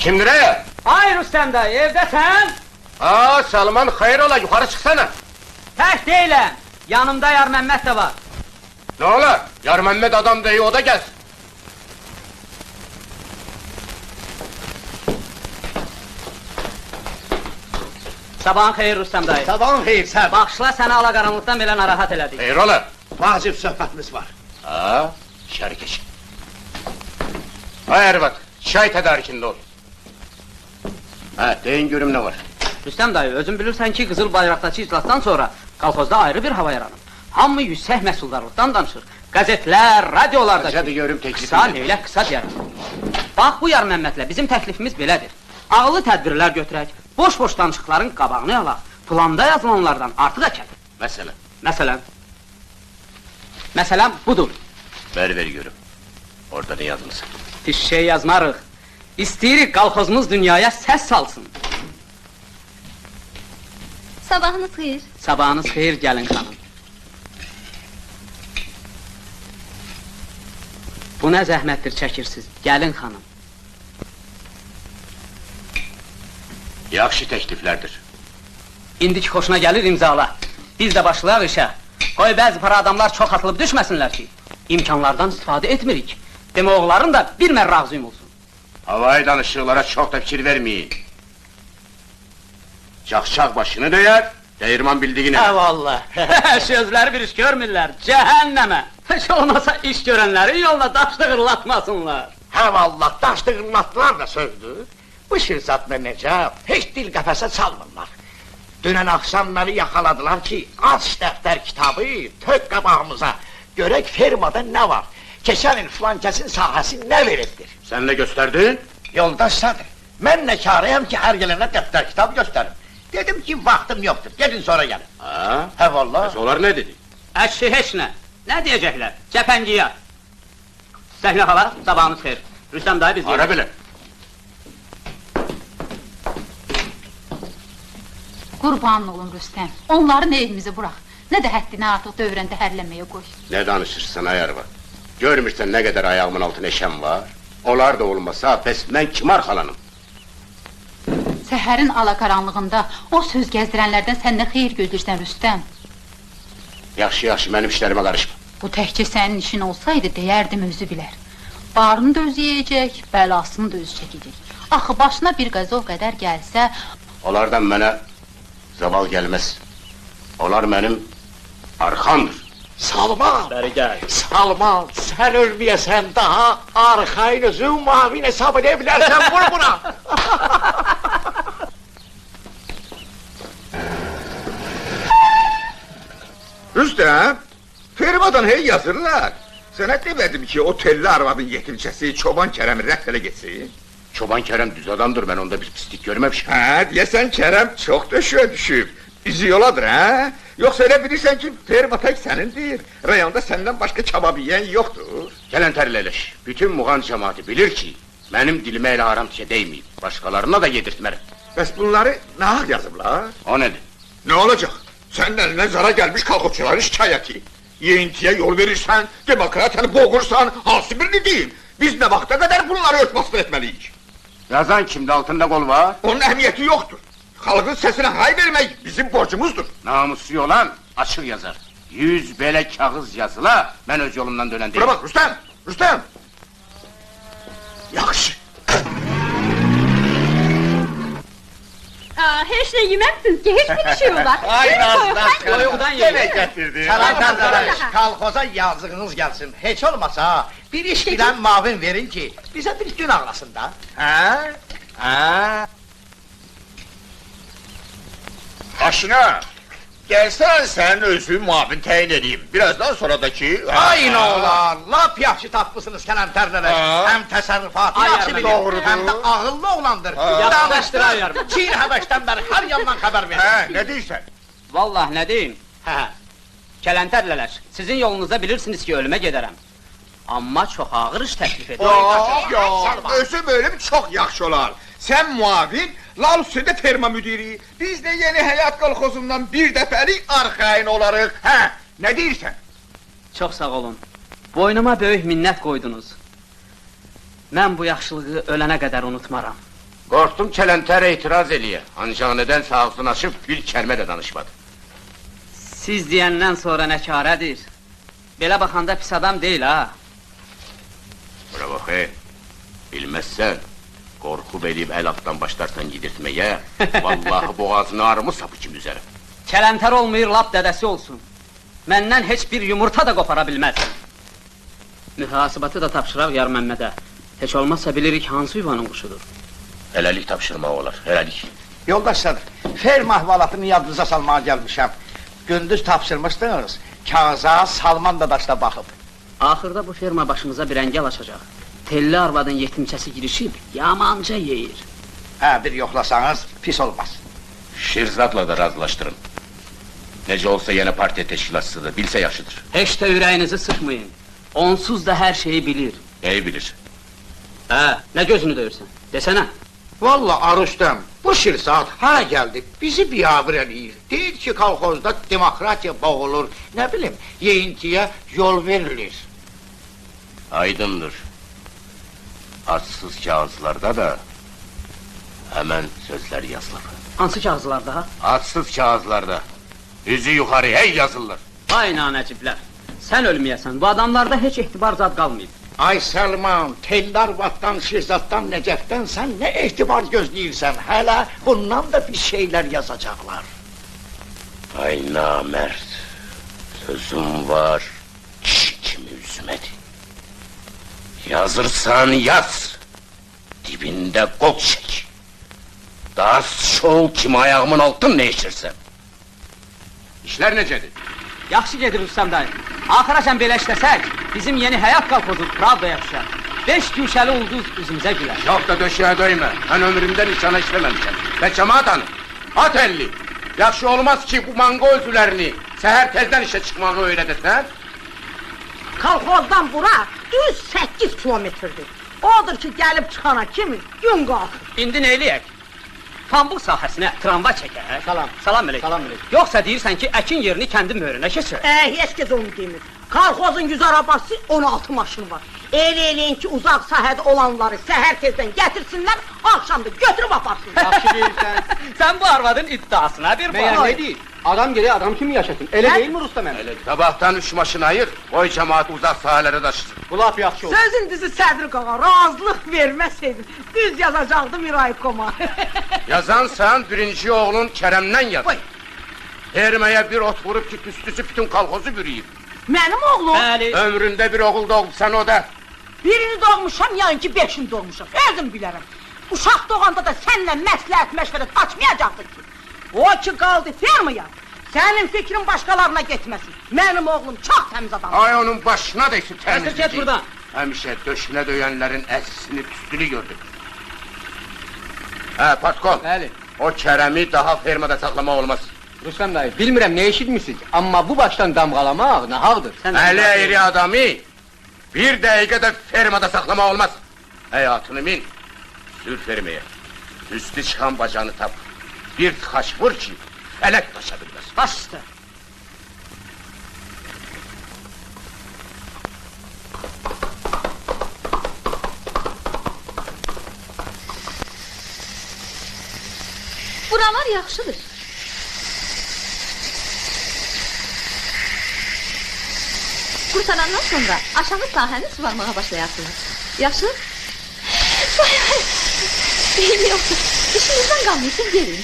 Kimdir ya? Ay Rüstem dayı, evdesən? Aa, Salman, hayır ola, yukarı çıksana! Tək deyiləm, yanımda Yar Məmməd də var. Ne ola? Yar Mehmet adam değil, o da gelsin! Sabahın xeyir Rüstem dayı. Sabahın xeyir, səhv. Baxışla səni alaqaranlıqdan belə narahat elədik. Hayır ola! Vacib söhbətimiz var. Aa, içeri geç! Hayır bak, çay tedarikinde ol! Ha, deyin görüm ne var? Rüstem dayı, özün bilirsən ki, Qızıl Bayraqdakı iclasdan sonra kolxozda ayrı bir hava yaranıb. Hamı yüksək məhsuldarlıqdan danışır. Qəzetlər, radiolardakı... Hadi görüm teklifini. Qısa, neylə qısa deyərəm. Bax, bu Yar Məmmədlə bizim təklifimiz belədir. Ağıllı tədbirlər götürək, boş-boş danışıqların qabağını alaq, planda yazılanlardan artıq əkək. Mesela? Məsələn budur. Ver görüm. Orada ne yazmışsın? Pis şey yazmarıq. İstəyirik kolxozumuz dünyaya səs salsın. Sabahınız xeyir. Sabahınız xeyir gəlin xanım. Bu nə zəhmətdir çəkirsiniz, gəlin xanım. Yaxşı tekliflerdir. İndiki xoşuna gəlir imzala. Biz də başlayaq işə. Qoy bəzi para adamlar çox atılıb düşməsinlər ki, imkanlardan istifadə etmirik. Demək oğulların da bir mərrə ağzıyım olsun. Havai danışıqlara çok da fikir vermeyin. Çakçak başını döyər, değirman bildiğine. Eyvallah. Sözləri bir iş görmürlər, cəhənnəmə. Heç olmasa iş görənləri yoluna daş dıqırlatmasınlar. Eyvallah, daş dıqırlatdılar da sözdür. Bu şirsat və necə, heç dil qəfəsə çalmırlar. Dünən axşam məni yaxaladılar ki, aç dəftər kitabı, tök qabağımıza. Görək fermada nə var? Keçən il filankəsin sahəsi nə veribdir? Sen ne gösterdin? Yoldaşsadır. Mən nə karıyam ki, hər gələnə dəftər kitab göstərim. Dedim ki, vaxtım yoxdur, gedin sonra gəlin. Ha? Hə, vallah. Onlar ne dedi? Əşi heç nə. Nə deyəcəklər? Cəpəngiyə. Səhnə xala, sabahınız xeyir. Rüstem dayı biz Ara bile. Qurban olun Rüstem, onların evimizi bırak. Ne de həddini artıq dövrəndə hərləməyə qoy. Ne danışırsın ayar var? Görmürsən ne kadar ayağımın altına eşem var? Onlar da olmasa, bəs mən kim arxalanım? Səhərin alakaranlığında o söz gəzdirənlərdən sən nə xeyir gözləyirsən Rüstem? Yaxşı, mənim işlərimə qarışma. Bu təkcə sənin işin olsaydı deyərdim özü bilər. Barını da özü yeyəcək, bəlasını da özü çəkəcək. Axı başına bir qəza o qədər gəlsə... Onlardan mənə zaval gəlməz. Onlar mənim arxamdır. Salman! Bəri gəl. Salman, sən ölməyəsən daha arxayın özün mavin hesab edə bilərsən, vur buna! Rüstem, fermadan hey yazırlar. Sana demedim ki o telli arvadın yetimçesi Çoban Kerem'i rədd elə getsin? Çoban Kerem düz adamdır, ben onda bir pislik görmemişim. Ha, diyesen Kerem çok döşüye düşüp. Bizi yoladır ha? Yoksa öyle bilirsen ki ferma tek senindir. Rayonda senden başka çaba yiyen yoktur. Gələn tərlələş, bütün muğan cemaati bilir ki, benim dilime elə haram şey değmeyip, başkalarına da yedirtmərəm. Bəs bunları nahaq yazıblar? O nedir? Ne olacak? Senin eline zara gelmiş kalkıpçıların şikayeti. Yeyintiye yol verirsen, demokratyanı boğursan, hansı birini değil? Biz ne vakte kadar bunları örtbasını etmeliyiz? Yazan kimde altında kol var? Onun ehemmiyeti yoktur. Halkın sesine hay vermek bizim borcumuzdur. Namusu olan açık yazar. 100 belə kağız yazıla, ben öz yolumdan dönen değilim. Buna bak Rüstem, Rüstem! Yaxşı. Heç nə yeməksiniz ki, heç bir şey olar. Ay nazlar, Toyuqdan yemek yeyin. getirdi. Salam kardeş, kalkoza yazığınız gelsin. Heç olmasa bir iş bilen mavin verin ki, bize bir gün ağlasın da. Ha? Ha? Aşina, gelsen sen özü muavin təyin edeyim. Birazdan sonra da ki... Aynı oğlan, lap yaxşı tapmışsınız kələmtərlərə. Ha. Hem təsərrüfatı Ay yaxşı yardım, bilir, doğrudur. hem de ağıllı oğlandır. Yaxşılaşdır, ay yardım. Çin həvəşdən bəri hər yandan xəbər verir. Hə, ne deyirsən? Vallahi nə deyim? Hə. Kələntərlələr, sizin yolunuzda bilirsiniz ki, ölümə gedərəm. Amma çox ağır iş təklif edir. Yok, özüm ölüm çok yaxşı olar. Sen muavin, Lal üstünde ferma müdiri. Biz de yeni hayat kolxozundan bir dəfəlik arxayın olarıq. Hə, ne deyirsən? Çox sağ olun. Boynuma böyük minnət qoydunuz. Mən bu yaxşılığı ölənə qədər unutmaram. Qorxdum kələntər etiraz eləyə. Ancaq nədənsə ağzını açıb bir kəlmə də danışmadı. Siz deyəndən sonra nə karədir? Belə baxanda pis adam deyil ha. Bura bax, bilməzsən, qorxub eləyib əl altdan başlarsan yedirtməyə, vallahi boğazını arımı sapı kimi üzərəm. Kələntər olmayır, lap dədəsi olsun. Məndən heç bir yumurta da qopara bilməz. Mühasibatı da tapşıraq Yar Məmmədə. Heç olmazsa bilirik hansı yuvanın quşudur. Hələlik tapşırmaq olar, hələlik. Yoldaşlar, ferma əhvalatını yadınıza salmağa gəlmişəm. Gündüz tapşırmışdınız, kağıza Salman dadaşda baxıb. Axırda bu ferma başımıza bir əngəl açacaq. Telli arvadın yetimçəsi girişib, yamanca yeyir. Hə, bir yoxlasanız pis olmaz. Şirzadla da razılaşdırın. Necə olsa yenə partiya təşkilatçısıdır, bilsə yaxşıdır. Heç də ürəyinizi sıxmayın. Onsuz da hər şeyi bilir. Neyi bilir? Hə, nə gözünü döyürsən? Desənə. Vallahi Arustam, bu Şirzad hara gəldi, bizi biyabır eləyir. Deyir ki, kolxozda demokratiya boğulur, nə bilim, yeyintiyə yol verilir. Aydındır. Adsız kağızlarda da hemen sözler yazılır. Hansı kağızlarda ha? Adsız kağızlarda. Üzü yuxarı hey yazırlar. Ay nanəciblər. Sən ölməyəsən, bu adamlarda heç etibar zad qalmayıb. Ay Salman, Tellar Vatdan, Şirzaddan, Necəfdən sən nə etibar gözləyirsən? Hələ bundan da bir şeylər yazacaqlar. Ay namərd. Sözüm var. Kişi kimi üzmədi. Yazırsan yaz. Dibində qol çək. Daha şol kimi ayağımın altın ne işirsən? İşlər necədir? Yaxşı gedir Rüstəm dayı. Axıracan belə işləsək, bizim yeni həyat qalxozu Pravdaya düşər. 5 güşəli ulduz üzümüzə gülər. Yox da döşəyə döymə. Mən ömrümdə nişana işləməmişəm. Və cəmaat hanı? At 50. Yaxşı olmaz ki bu mango özülərini səhər tezdən işə çıxmağı öyrədəsən. Kolxozdan bura düz 8 kilometrdir. Odur ki gəlib çıxana kimi gün qalxır. İndi nə eləyək? Pambıq sahəsinə tramvay çəkək. Salam. Salam eləyək. Salam eləyək. Yoxsa deyirsən ki, əkin yerini kəndi möhrünə keçir. Heç kəs onu demir. Kolxozun 100 arabası, 16 maşını var. Eləyin ki, uzaq sahədə olanları səhər tezdən gətirsinlər, axşamda götürüb aparsınlar. Yaxşı deyirsən. Sən bu arvadın iddiasına bir Meğer bax. ne değil? Adam geri adam kimi yaşasın. Öyle değil mi Rustam emmi? Sabahtan 3 maşını ayır, koy cemaat uzak sahalara taşısın. Bu laf yaxşı olur. Sözün düzü Sədr qağa, razılıq verməsəydin, düz yazacaqdım İraykoma. Yazansan birinci oğlun Kerem'den yaz. Buyur. Hermeye bir ot vurup ki püstüsü bütün kalkozu bürüyüp. Mənim oğlum, Bəli. Ömründe bir oğul doğupsan o da. birini doğmuşam, yani ki 5'ini doğmuşam, özüm bilərəm. Uşaq doğanda da sənlə məsləhət-məşvərət açmayacaqdır ki. O ki qaldı fermaya, sənin fikrin başqalarına getməsin. Mənim oğlum çox təmiz adamdır. Ay onun başına da işi temizlik. Get buradan. Hemşe döşüne döyenlerin esisini püstülü gördük. He patron. Bəli. O Kerem'i daha fermada saklama olmaz. Rustam dayı, bilmirəm ne eşitmişsiniz ama bu baştan damgalamaq nahaqdır. Hele iri adamı bir dakikada fermada saklama olmaz. Hayatını min, sür fermeye. Üstü çıkan bacağını tap. Bir taş vur ki felek taşabilmez. Baş üstə. Buralar yaxşıdır. Qurtarandan sonra aşağı sahəni suvarmağa başlayarsınız. Yaxşı? Bilmiyorum. İşinizdən qalmayısın, gelin.